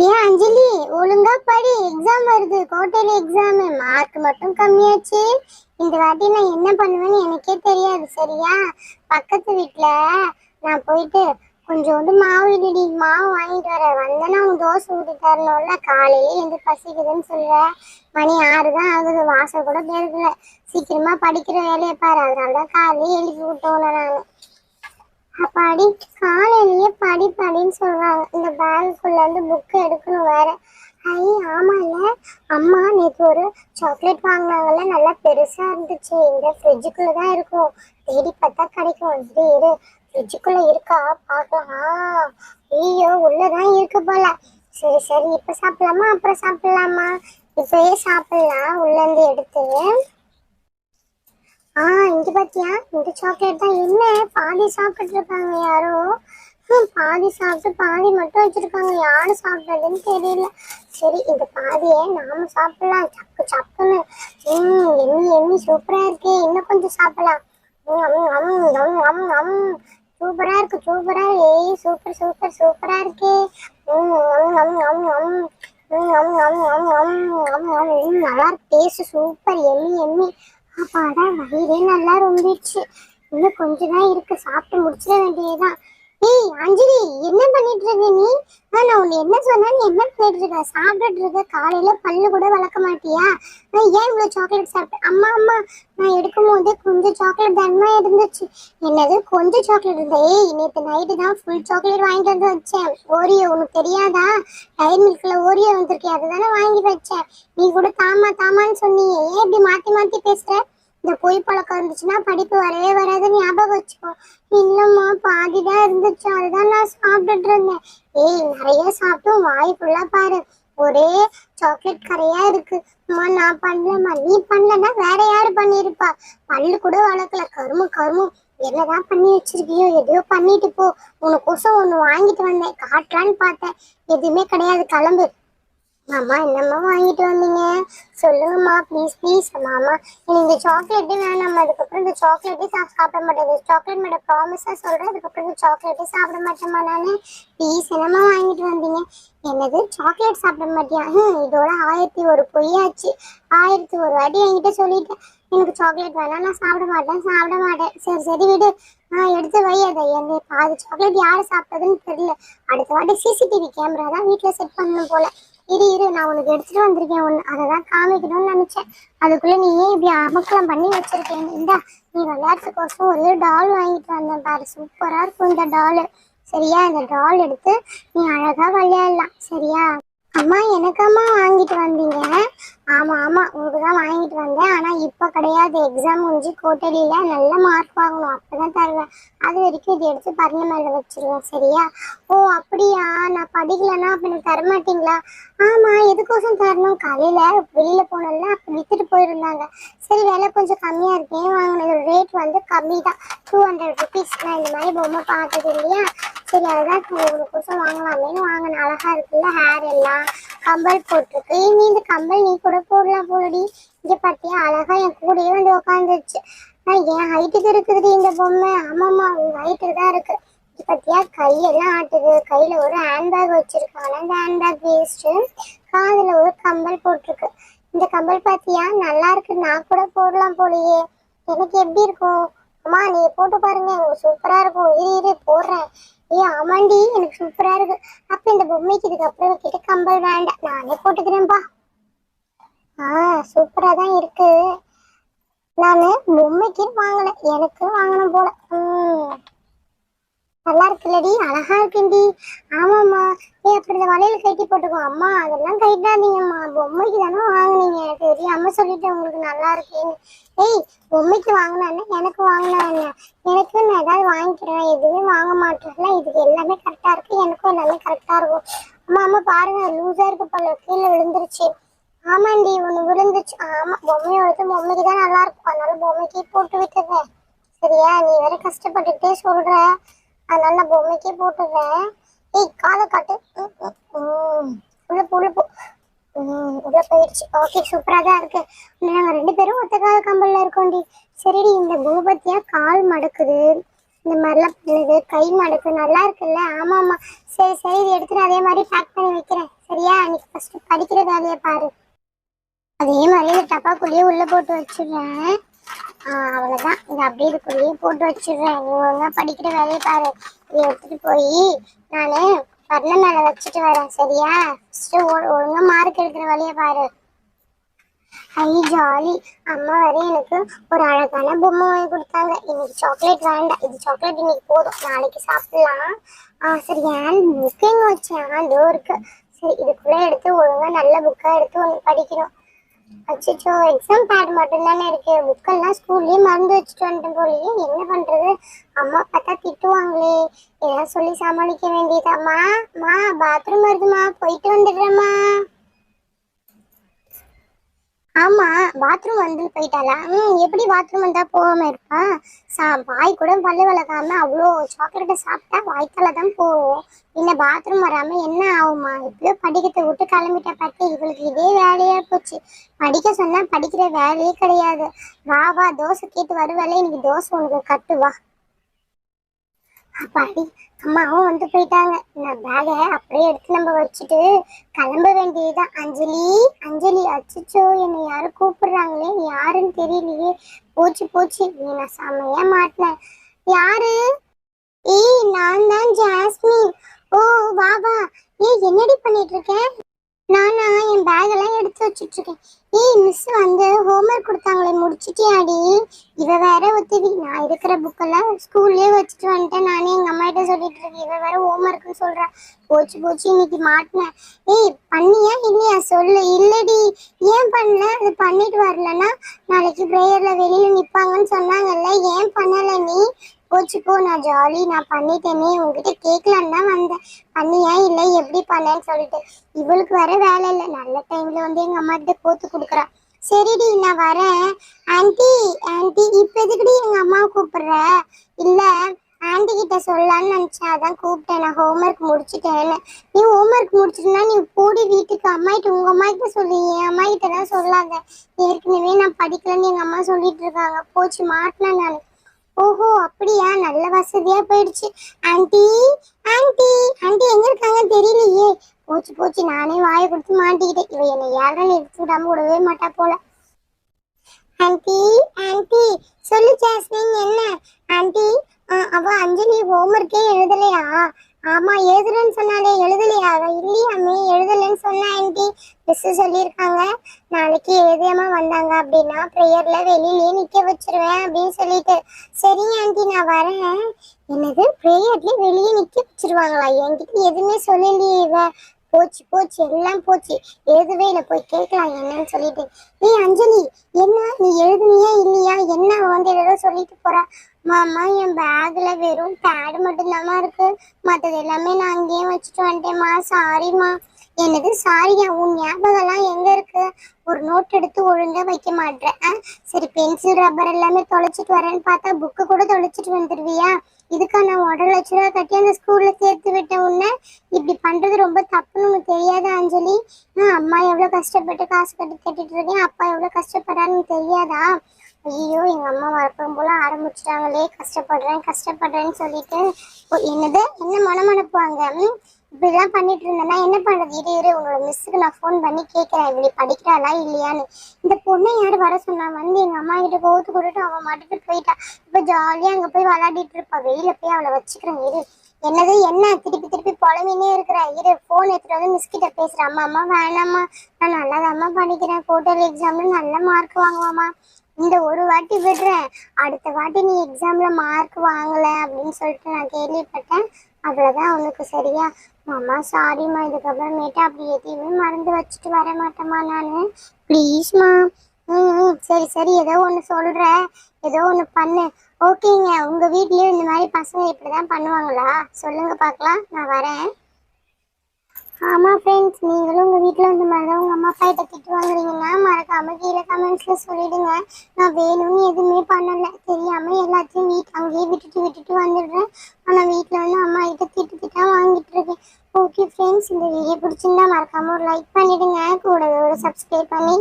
ஏன் அஞ்சலி, ஒழுங்கா படி. எக்ஸாம் வருது, குவார்டர்லி எக்ஸாம். மார்க் மட்டும் கம்மியாச்சு. இந்த வாட்டி நான் என்ன பண்ணுவேன்னு எனக்கே தெரியாது. சரியா? பக்கத்து வீட்டுல நான் போயிட்டு கொஞ்சோண்டு மாவு இடிடி, மாவு வாங்கிட்டு வரேன். வந்தேன்னா அவங்க தோசை ஊற்றி தரணும்ல. காலையில எந்த பசிக்குதுன்னு சொல்ற. மணி 6 தான் ஆகுது, வாசல் கூட பெருக்கல. சீக்கிரமா படிக்கிற வேலையை பாரு. அதனாலதான் காலையில எழுப்பி விட்டோம் நான். அப்பாடி, காலையிலேயே படி படின்னு சொல்றாங்க. இந்த பேகுக்குள்ள இருந்து புக் எடுக்கணும் வேற. ஐ, ஆமா இல்ல, அம்மா நேற்று ஒரு சாக்லேட் வாங்கினாங்கல்ல, நல்லா பெருசா இருந்துச்சு. இந்த ஃப்ரிட்ஜுக்குள்ளதான் இருக்கும். தேடி பார்த்தா கிடைக்கும். இது இரு, ஃப்ரிட்ஜுக்குள்ள இருக்கா பார்க்கலாம். ஐயோ, உள்ளதான் இருக்கு போல. சரி சரி, இப்ப சாப்பிடலாமா அப்புறம் சாப்பிடலாமா? இப்பயே சாப்பிடலாம் உள்ள இருந்து எடுத்து. இங்க பாத்தியா, இந்த சாக்லேட் தான். என்ன பாதி சாப்பிட்டு இருக்காங்க யாரோ. பாதி சாப்பிட்டு பாதி மட்டும் வச்சிருக்காங்க. யாரு சாப்பிடுறதுன்னு தெரியல. சரி, இந்த பாதியை நாம சாப்பிடலாம். சப்பு சப்புன்னு. எண்ணி எண்ணி சூப்பரா இருக்கே. இன்னும் கொஞ்சம் சாப்பிடலாம். சூப்பரா இருக்கு, சூப்பரா. ஏய், சூப்பர் சூப்பர் சூப்பரா இருக்கே. நல்லா இருக்கு, டேஸ்ட் சூப்பர். Emmy Emmy. அப்பாடா, வயிறே நல்லா ரொம்பிடுச்சு. இன்னும் கொஞ்சம் தான் இருக்கு, சாப்பிட்டு முடிச்சிட வேண்டியதுதான். ஏய் அஞ்சலி, என்ன பண்ணிட்டு இருக்க நீ? நான் உன்னை என்ன சொன்னா நீ என்ன பண்ணிட்டு இருக்க? சாப்பிட்டுட்டு இருக்க. காலையில பல்லு கூட வளர்க்க மாட்டியா? நான் ஏன் இவ்வளவு சாக்லேட் சாப்பிட்டேன்? அம்மா அம்மா, நான் எடுக்கும் போதே கொஞ்சம் சாக்லேட் தானமா இருந்துச்சு. என்னது கொஞ்சம் சாக்லேட் இருந்தா? ஏய், நேற்று நைட்டு தான் ஃபுல் சாக்லேட் வாங்கிட்டு வந்து வச்சேன். ஓரியோ உனக்கு தெரியாதா? டைரி மில்க்ல ஓரியோ வந்திருக்கே, அதுதானே வாங்கி வச்சேன். நீ கூட தாமா தாமான்னு சொன்னீங்க. ஏன் இப்படி மாத்தி மாத்தி பேசுற? இந்த பொய் பழக்கம் இருந்துச்சுன்னா படிப்பு வரவே வராது, ஞாபகம் வச்சுக்கோ. இல்லம்மா, பாதிதான் இருந்துச்சு, அதுதான் நான் சாப்பிட்டுட்டு இருந்தேன். ஏய், நிறைய சாப்பிட்டும் வாய் ஃபுல்லா பாரு, ஒரே சாக்லேட் கரையா இருக்கு. அம்மா நான் பண்ணலம்மா. நீ பண்ணலன்னா வேற யாரு பண்ணிருப்பா? பல்லு கூட வளர்க்கல, கருமு கருமு. என்னதான் பண்ணி வச்சிருக்கியோ, எதையோ பண்ணிட்டு போ. உனக்கோசம் ஒண்ணு வாங்கிட்டு வந்தேன், காட்டலான்னு பார்த்தேன். எதுவுமே கிடையாது, கிளம்பு. மாமா, என்னம்மா வாங்கிட்டு வந்தீங்க? சொல்லுங்கம்மா, ப்ளீஸ் ப்ளீஸ். மாமா, இந்த சாக்லேட்டே வேணாம். அதுக்கப்புறம் இந்த சாக்லேட்டே சாப்பிட மாட்டேன். இந்த சாக்லேட் மேடம் ப்ராமிஸா சொல்றேன், அதுக்கப்புறம் இந்த சாக்லேட்டே சாப்பிட மாட்டேம்மா நானு. ப்ளீஸ், என்னம்மா வாங்கிட்டு வந்தீங்க? என்னது சாக்லேட் சாப்பிட மாட்டியா? இதோட 1001 பொய்யாச்சு. 1001 வாட்டி என்கிட்ட சொல்லிட்டேன் எனக்கு சாக்லேட் வேணாம், நான் சாப்பிட மாட்டேன் சாப்பிட மாட்டேன். சரி சரி விடு. எடுத்து வை அதை. என்ன பாதி சாக்லேட் யாரு சாப்பிட்டதுன்னு தெரியல. அடுத்த வாட்டி சிசிடிவி கேமரா தான் வீட்டுல செட் பண்ணணும் போல. இரு இரு, நான் உனக்கு எடுத்துட்டு வந்திருக்கேன் ஒன்று, அதை தான் காமிக்கணும்னு நினைச்சேன். அதுக்குள்ள நீ ஏன் இப்படி அமக்கலம் பண்ணி வச்சிருக்கேன்? இந்தா, நீ விளையாட்டுக்கோசம் ஒரே டால் வாங்கிட்டு வந்தேன் பாரு, சூப்பரா இருக்கும் இந்த டால். சரியா? இந்த டால் எடுத்து நீ அழகா விளையாடலாம். சரியா? அம்மா, எனக்கம்மா வாங்கிட்டு வந்தீங்க? ஆமா ஆமா, உங்களுக்கு தான் வாங்கிட்டு வந்தேன். ஆனா இப்ப கிடையாது, எக்ஸாம் முடிஞ்சு கோட்டடியில நல்ல மார்க் வாங்கணும், அப்பதான் தருவேன். அது வரைக்கும் இதை எடுத்து பரண மேல வச்சிருவேன். சரியா? ஓ அப்படியா? நான் படிக்கலன்னா அப்ப எனக்கு தரமாட்டீங்களா? ஆமா, எதுக்கோசம் தரணும்? காலையில வெளியில போனோம்ல, அப்ப வித்துட்டு போயிருந்தாங்க. சரி, விலை கொஞ்சம் கம்மியா இருக்கேன் வாங்கினது. ரேட் வந்து கம்மி தான், 200 ருபீஸ். நான் இந்த மாதிரி பொம்மை பார்த்தது இல்லையா? சரி, அதுதான் உங்களுக்கோசம் வாங்கலாமேன்னு வாங்கினேன். அழகா இருக்குல்ல, ஹேர் எல்லாம், கம்பல் போட்டிருக்கு. நீ இந்த கம்பல் நீ கூட போடலாம் போலடி. இங்க பாத்தியா, அழகா என் கூடயே வந்து உட்காந்துருச்சு. என் ஹைட்டுக்கு இருக்குது இந்த பொம்மை. ஆமாம்மா, உங்க ஹைட்டுக்கு தான் இருக்கு. இங்க பாத்தியா, கையெல்லாம் ஆட்டுது. கையில ஒரு ஹேண்ட்பேக் வச்சிருக்காங்க, அந்த ஹேண்ட்பேக் வேஸ்ட். காதுல ஒரு கம்பல் போட்டிருக்கு. இந்த கம்பல் பாத்தியா, நல்லா இருக்கு. நான் கூட போடலாம் போலயே. எனக்கு எப்படி இருக்கும்? அம்மா, நீங்க போட்டு பாருங்க, உங்களுக்கு சூப்பரா இருக்கும். இரு இரு, போடுறேன். ஆமாண்டி, எனக்கு சூப்பரா இருக்கு. அப்ப இந்த பொம்மைக்கு இதுக்கு அப்புறம் கிட்ட கம்பல் வேண்டாம், நானே போட்டுக்கிறேன்பா. சூப்பரா தான் இருக்கு. நானு பொம்மைக்கு வாங்கல, எனக்கு வாங்கணும் போல. நல்லா இருக்குல்லடி, அழகா இருக்குண்டி. ஆமாம்மா. அப்படி இந்த வளையல கட்டி போட்டுக்கோ. அம்மா, அதெல்லாம் கைட்டாதீங்கம்மா, பொம்மைக்கு தானே வாங்கினீங்க. சரி, அம்மா சொல்லிட்டு உங்களுக்கு நல்லா இருக்கேன்னு. ஏய், பொம்மைக்கு வாங்கினான்னு எனக்கு வாங்கினா என்ன? எனக்கு நான் ஏதாவது வாங்கிக்கிறேன், எதுவுமே வாங்க மாட்டேன்ல. இதுக்கு எல்லாமே கரெக்டா இருக்கு, எனக்கும் எல்லாமே கரெக்டா இருக்கும். அம்மா அம்மா பாருங்க, லூஸா இருக்கு போல, கீழே விழுந்துருச்சு. ஆமாண்டி, ஒண்ணு விழுந்துச்சு. ஆமா, பொம்மையோட பொம்மைக்கு தான் நல்லா இருக்கும், அதனால பொம்மைக்கு போட்டு விட்டுறேன். சரியா? நீ வேற கஷ்டப்பட்டுக்கிட்டே சொல்ற, அதனால நான் பொம்மைக்கே போட்டுடுறேன். ஏய், காதை காட்டு. உள்ள உள்ள போ. உள்ள போயிடுச்சு. ஓகே, சூப்பரா தான் இருக்கு. நாங்க 2 பேரும் ஒத்த கால கம்பல்ல இருக்கோண்டி. சரிடி, இந்த பூபத்தியா கால் மடக்குது, இந்த மாதிரிலாம் பண்ணுது, கை மடக்கு, நல்லா இருக்குல்ல? ஆமா ஆமா. சரி சரி, இது எடுத்துட்டு அதே மாதிரி பேக் பண்ணி வைக்கிறேன். சரியா? சரியா? நீ ஃபர்ஸ்ட் படிக்கிற வேலையை பாரு. அதே மாதிரி இந்த டப்பாக்குள்ளேயே உள்ள போட்டு வச்சிடுறேன். அவ்வளவுதான். இது அப்படியே இதுக்குள்ளேயே போட்டு வச்சிடுறேன். நீ ஒழுங்கா படிக்கிற வேலையை பாரு. இதை எடுத்துட்டு போய் நானு வர்ண மேல வச்சுட்டு வரேன் சரியா? ஒழுங்கா மார்க் எடுக்கிற வேலையை பாரு. ஐ ஜாலி. அம்மா வரை எனக்கு ஒரு அழகான பொம்மை வாங்கி கொடுத்தாங்க. இன்னைக்கு சாக்லேட் வேண்டாம், இது சாக்லேட் இன்னைக்கு போதும், நாளைக்கு சாப்பிடலாம். சரி ஏன் புக்கு எங்க வச்சேன்? அதோ இருக்கு. சரி இதுக்குள்ள எடுத்து ஒழுங்கா நல்ல புக்கா எடுத்து ஒன்று படிக்கணும். அச்சோ எக்ஸாம் பேட் மட்டும் தானே இருக்கு, புக்கெல்லாம் ஸ்கூல்லயே மறந்து வச்சுட்டு வந்துட்டேன் போலயே. என்ன பண்றது? அம்மா பார்த்தா திட்டுவாங்களே. ஏதாவது சொல்லி சமாளிக்க வேண்டியதாம்மா. மா பாத்ரூம் வருதுமா, போயிட்டு வந்துடுறேம்மா. ஆமா, பாத்ரூம் வந்து போயிட்டாளா? எப்படி பாத்ரூம் வந்தா போகாம இருப்பா? வாய் கூட பல்லு விளக்காம அவ்வளோ சாக்லேட்டை சாப்பிட்டா வாய்க்கால தான் போவோம். இன்னும் பாத்ரூம் வராம என்ன ஆகுமா? எப்படியோ படிக்கத்தை விட்டு கிளம்பிட்ட பார்த்து இவளுக்கு இதே வேலையா போச்சு. படிக்க சொன்னா படிக்கிற வேலையே கிடையாது. வா வா, தோசை கேட்டு வருவாளே, இன்னைக்கு தோசை உனக்கு கட்டுவா. அப்பாடி, அம்மாவும் வந்து போயிட்டாங்க. நான் பேகை அப்படியே எடுத்து நம்ம வச்சுட்டு கிளம்ப வேண்டியதுதான். அஞ்சலி அஞ்சலி, அச்சோ என்னை யாரும் கூப்பிடுறாங்களே, யாருன்னு தெரியலையே. போச்சு போச்சு, நீ நான் செம்மையா மாட்டினேன். யாரு? ஏய் நான் தான் ஜாஸ்மின். ஓ வா வா. ஏய் என்னடி பண்ணிட்டு இருக்கேன்? நானா என் பேக் எல்லாம் எடுத்து வச்சுட்டு இருக்கேன். ஏய் மிஸ் வந்து ஹோம்ஒர்க் கொடுத்தாங்களே, முடிச்சிட்டியாடி? இவ வேற ஒத்துவி, நான் இருக்கிற புக்கெல்லாம் ஸ்கூல்லயே வச்சுட்டு வந்துட்டேன். நானே எங்க அம்மா கிட்ட சொல்லிட்டு இருக்கேன், இவ வேற ஹோம்ஒர்க்னு சொல்றா. போச்சு போச்சு, இன்னைக்கு மாட்டினேன். ஏய் பண்ணியா இல்லையா சொல்லு. இல்லடி. ஏன் பண்ணல? அது பண்ணிட்டு வரலன்னா நாளைக்கு ப்ரேயர்ல வெளியில நிப்பாங்கன்னு சொன்னாங்கல்ல, ஏன் பண்ணல நீ? போச்சு போ, நான் ஜாலி, நான் பண்ணிட்டேனே. உங்ககிட்ட கேட்கலான்னு தான் வந்தேன், பண்ணியா இல்லை எப்படி பண்ணேன்னு சொல்லிட்டு. இவளுக்கு வர வேலை இல்லை, நல்ல டைம்ல வந்து எங்க அம்மா கிட்ட போத்து கொடுக்குறா. சரிடி நான் வரேன். ஆன்ட்டி ஆன்ட்டி, இப்ப எதுக்குடி எங்க அம்மாவை கூப்பிடுற? இல்ல ஆன்ட்டி கிட்ட சொல்லலான்னு நினைச்சேன், அதான் கூப்பிட்டேன். நான் ஹோம்ஒர்க் முடிச்சுட்டேன்னு. நீ ஹோம்ஒர்க் முடிச்சிட்டுனா நீ போடி வீட்டுக்கு, அம்மா கிட்ட, உங்க அம்மா கிட்ட சொல்லி, என் அம்மா கிட்ட தான் சொல்லாத. ஏற்கனவே நான் படிக்கலன்னு எங்க அம்மா சொல்லிட்டு இருக்காங்க. போச்சு மாட்டினேன் நான். ஓஹோ அப்படியா, நல்ல வசதியா போயிடுச்சு. ஆன்ட்டி ஆன்ட்டி ஆன்ட்டி எங்க இருக்காங்க தெரியலையே. போச்சு போச்சு, நானே வாயை கொடுத்து மாட்டிக்கிட்டேன். இவ என்னை யாரும் எடுத்து விடாம விடவே மாட்டா போல. ஆன்ட்டி ஆன்ட்டி, சொல்லு ஜாஸ்மின், என்ன? ஆன்ட்டி அவ அஞ்சலி ஹோம்ஒர்க்கே எழுதலையா? ஆமா எழுதுறேன்னு சொன்னாலே, எழுதலையா? அவ இல்லையாமே, எழுதலைன்னு சொன்னா ஆன்ட்டி. மிஸ் சொல்லியிருக்காங்க நாளைக்கு எழுதியாம வந்தாங்க அப்படின்னா ப்ரேயர்ல வெளியிலேயே நிக்க வச்சிருவேன் அப்படின்னு சொல்லிட்டு. சரிங்க ஆன்ட்டி நான் வரேன். என்னது, ப்ரேயர்ல வெளியே நிக்க வச்சிருவாங்களா? என்கிட்ட எதுவுமே சொல்லலையே இவ. போச்சு போச்சு, எல்லாம் போச்சு. எழுதவே இல்லை, போய் கேட்கலாம் என்னன்னு சொல்லிட்டு. ஏய் அஞ்சலி, என்ன நீ எழுதுனியா இல்லையா? என்ன வந்து ஏதோ சொல்லிட்டு போறா. மாமா என் பேக்ல வெறும் பேடு மட்டும்தாம்மா இருக்கு, மற்றது எல்லாமே நான் அங்கேயே வச்சுட்டு வந்துட்டேம்மா, சாரிம்மா. என்னது சாரியா? உன் ஞாபகம்லாம் எங்க இருக்கு? ஒரு நோட் எடுத்து ஒழுங்கா வைக்க மாட்டேன். சரி பென்சில் ரப்பர் எல்லாமே தொலைச்சிட்டு வரேன்னு பார்த்தா புக்கு கூட தொலைச்சிட்டு வந்துடுவியா? இதுக்கா நான் 1,50,000 கட்டி அந்த ஸ்கூல்ல சேர்த்து விட்டேன் உன்னை? இப்படி பண்றது ரொம்ப தப்புன்னு உனக்கு தெரியாதா அஞ்சலி? அம்மா எவ்வளவு கஷ்டப்பட்டு காசு கட்டி கட்டிட்டு இருக்கேன், அப்பா எவ்வளவு கஷ்டப்படுறான்னு தெரியாதா? ஐயோ எங்க அம்மா வழக்கம் போல ஆரம்பிச்சிட்டாங்களே, கஷ்டப்படுறேன் கஷ்டப்படுறேன்னு சொல்லிட்டு. என்னது என்ன மனமனுப்புவாங்க? இப்படிலாம் பண்ணிட்டு இருந்தேன்னா என்ன பண்றது? இரு உங்களோட மிஸ்ஸுக்கு நான் ஃபோன் பண்ணி கேட்கறேன், இப்படி படிக்கிறாளா இல்லையான்னு. இந்த பொண்ணை யாரு வர சொன்னா? வந்து எங்க அம்மா கிட்ட கோத்து கொடுத்து அவன் மாட்டுட்டு போயிட்டா. இப்ப ஜாலியா அங்க போய் விளையாடிட்டு இருப்பா. வெயில போய் அவளை வச்சுக்கிறேன் இரு. என்னது என்ன திருப்பி திருப்பி புலம்பினே இருக்கிற? இரு போன் எடுத்துட்டு வந்து மிஸ் கிட்ட பேசுறேன். அம்மா அம்மா வேணாம்மா, நான் நல்லாதாம்மா படிக்கிறேன், குவார்டர்லி எக்ஸாம்ல நல்ல மார்க் வாங்குவாமா. இந்த ஒரு வாட்டி விடுறேன், அடுத்த வாட்டி நீ எக்ஸாம்ல மார்க் வாங்கல அப்படின்னு சொல்லிட்டு நான் கேள்விப்பட்டேன். அவ்வளவுதான் அவனுக்கு. சரியா? மாமா சாரிம்மா, இதுக்கப்புறமேட்டு அப்படி எதையுமே மறந்து வச்சுட்டு வர மாட்டேம்மா நானு, ப்ளீஸ்மா. சரி சரி, ஏதோ ஒன்று சொல்ற, ஏதோ ஒன்று பண்ணு. ஓகேங்க, உங்க வீட்லயும் இந்த மாதிரி பசங்க இப்படிதான் பண்ணுவாங்களா? சொல்லுங்க பார்க்கலாம், நான் வரேன். ஆமா ஃப்ரெண்ட்ஸ், நீங்களும் உங்க வீட்டில் இந்த மாதிரி தான் உங்க அம்மா அப்பா கிட்ட திட்டு வாங்குறீங்கன்னா மறக்காம கீழே கமெண்ட்ஸ்ல சொல்லிடுங்க. நான் வேணும்னு எதுவுமே பண்ணல, தெரியாம எல்லாத்தையும் அங்கேயே விட்டுட்டு வந்துடுறேன். ஆனா வீட்டில் வந்து அம்மா கிட்ட திட்டா வாங்கிட்டு இருக்கேன். ஓகே ஃப்ரெண்ட்ஸ், இந்த வீடியோ பிடிச்சிருந்தா மறக்காம ஒரு லைக் பண்ணிடுங்க, கூடவே ஒரு சப்ஸ்கிரைப் பண்ணி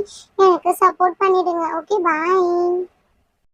எனக்கு சப்போர்ட் பண்ணிடுங்க. Okay bye.